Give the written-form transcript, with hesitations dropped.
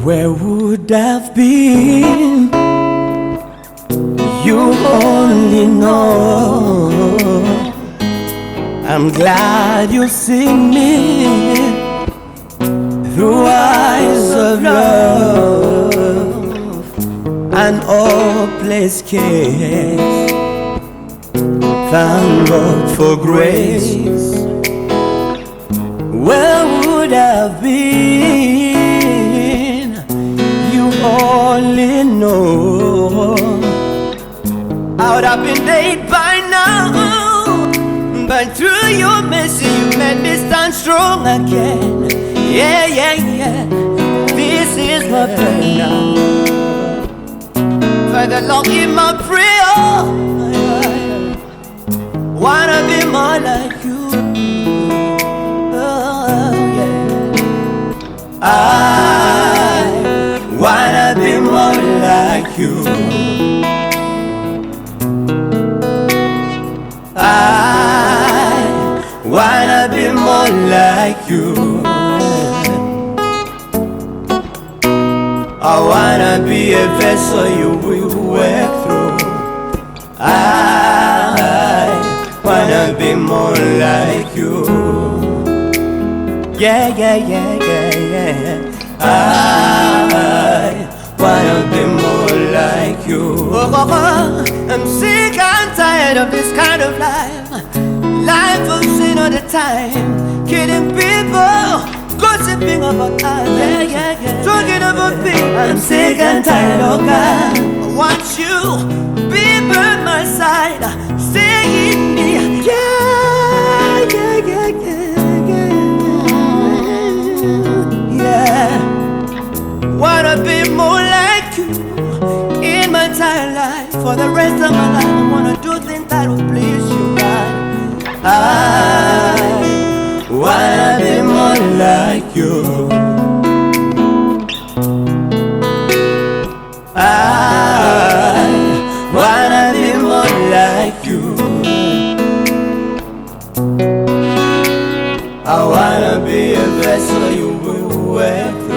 Where would I've been? You only know. I'm glad you see me through eyes of love and hopeless case. Thank God for grace. Where would I've been? You only know. I would have been dead by now, but through your mercy you made me stand strong again. Yeah, yeah, yeah. This is my prayer now. For the Lord, hear my prayer. Wanna be more like you. Oh, yeah. I wanna be more like you. I wanna be more like you. I wanna be a vessel you will work through. I wanna be more like you. Yeah, yeah, yeah, yeah, yeah. I wanna be more like you. I'm sick and tired of this kind of life. Life of sin all the time, killing people, gossiping about others, talking about people. I'm sick and tired of God. I want you be by my side, stay in me. Yeah, yeah, yeah, yeah, yeah, yeah. Wanna be more like you in my entire life. For the rest of my life, I wanna do things that will please you, God. I wanna be more like you. I wanna be more like you. I wanna be a vessel you will work.